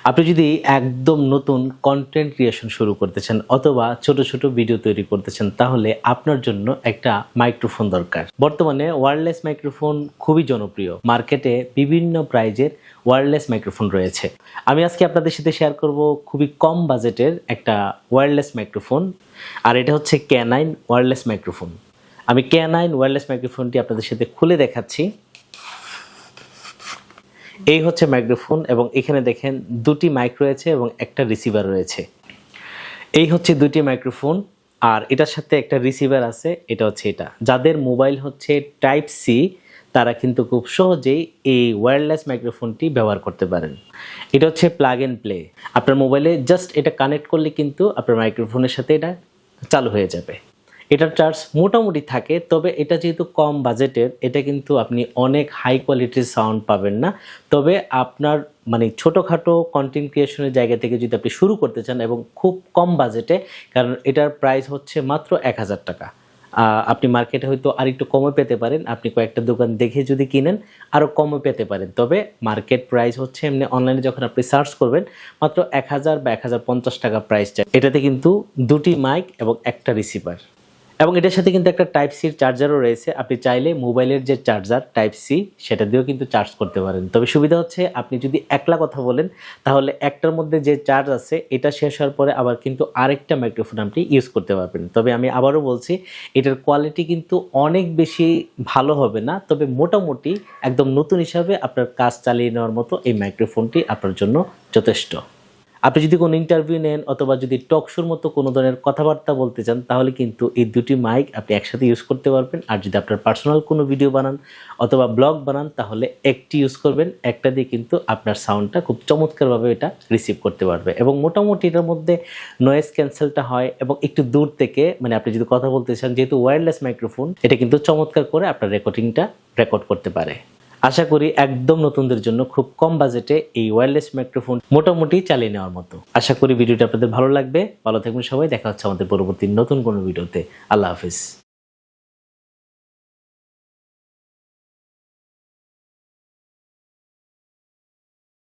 আপনি যদি একদম নতুন কন্টেন্ট ক্রিয়েশন শুরু করতে চান অথবা ছোট ছোট ভিডিও তৈরি করতে চান, তাহলে আপনার জন্য একটা মাইক্রোফোন দরকার। বর্তমানে ওয়্যারলেস মাইক্রোফোন খুবই জনপ্রিয়। মার্কেটে বিভিন্ন প্রাইজের ওয়্যারলেস মাইক্রোফোন রয়েছে। আমি আজকে আপনাদের সাথে শেয়ার করব খুবই কম বাজেটের একটা ওয়্যারলেস মাইক্রোফোন, আর এটা হচ্ছে K9 ওয়্যারলেস মাইক্রোফোন। আমি K9 ওয়্যারলেস মাইক্রোফোনটি আপনাদের সাথে খুলে দেখাচ্ছি। এই হচ্ছে মাইক্রোফোন এবং এখানে দেখেন দুটি মাইক রয়েছে এবং একটা রিসিভার রয়েছে। এই হচ্ছে দুটি মাইক্রোফোন আর এটার সাথে একটা রিসিভার আছে। এটা হচ্ছে এটা, যাদের মোবাইল হচ্ছে টাইপ সি তারা কিন্তু খুব সহজেই এই ওয়্যারলেস মাইক্রোফোনটি ব্যবহার করতে পারেন। এটা হচ্ছে প্লাগ এন্ড প্লে। আপনার মোবাইলে জাস্ট এটা কানেক্ট করলে কিন্তু আপনার মাইক্রোফোনের সাথে এটা চালু হয়ে যাবে। এটার চার্জ মোটামুটি থাকে, তবে এটা যেহেতু কম বাজেটের, এটা কিন্তু আপনি অনেক হাই কোয়ালিটির সাউন্ড পাবেন না। তবে আপনার ছোটোখাটো কন্টেন্ট ক্রিয়েশনের জায়গা থেকে যদি আপনি শুরু করতে চান এবং খুব কম বাজেটে, কারণ এটার প্রাইস হচ্ছে মাত্র 1000 টাকা। আপনি মার্কেটে হয়তো আর একটু কমে পেতে পারেন, আপনি কয়েকটা দোকান দেখে যদি কিনেন আরও কমে পেতে পারেন। তবে মার্কেট প্রাইস হচ্ছে এমনি অনলাইনে যখন আপনি সার্চ করবেন মাত্র 1000 বা 1050 টাকা প্রাইস চাই। এটাতে কিন্তু দুটি মাইক এবং একটা রিসিভার, এবং এটার সাথে কিন্তু একটা টাইপ সির চার্জারও রয়েছে। আপনি চাইলে মোবাইলের যে চার্জার টাইপ সি সেটা দিয়েও কিন্তু চার্জ করতে পারেন। তবে সুবিধা হচ্ছে আপনি যদি একলা কথা বলেন তাহলে একটার মধ্যে যে চার্জ আছে এটা শেষ হওয়ার পরে আবার কিন্তু আরেকটা মাইক্রোফোন আপনি ইউজ করতে পারবেন। তবে আমি আবারও বলছি, এটার কোয়ালিটি কিন্তু অনেক বেশি ভালো হবে না, তবে মোটামুটি একদম নতুন হিসাবে আপনার কাজ চালিয়ে নেওয়ার মতো এই মাইক্রোফোনটি আপনার জন্য যথেষ্ট। আপনি যদি কোনো ইন্টারভিউ নেন অথবা যদি টক শোর মতো কোনো ধরনের কথাবার্তা বলতে চান, তাহলে কিন্তু এই দুটি মাইক আপনি একসাথে ইউজ করতে পারবেন। আর যদি আপনার পার্সোনাল কোনো ভিডিও বানান অথবা ব্লগ বানান তাহলে একটি ইউজ করবেন। একটা দিয়ে কিন্তু আপনার সাউন্ডটা খুব চমৎকারভাবে এটা রিসিভ করতে পারবে, এবং মোটামুটি এটার মধ্যে নয়েজ ক্যান্সেলটা হয় এবং একটু দূর থেকে আপনি যদি কথা বলতে চান, যেহেতু ওয়্যারলেস মাইক্রোফোন, এটা কিন্তু চমৎকার করে আপনার রেকর্ডিংটা রেকর্ড করতে পারে। আশা করি একদম নতুনদের জন্য খুব কম বাজেটে এই ওয়্যারলেস মাইক্রোফোন মোটামুটি চালিয়ে নেওয়ার মতো। আশা করি ভিডিওটা আপনাদের ভালো লাগবে। ভালো থাকবেন সবাই, দেখা হচ্ছে আমাদের পরবর্তী নতুন কোনো ভিডিওতে। আল্লাহ হাফিজ।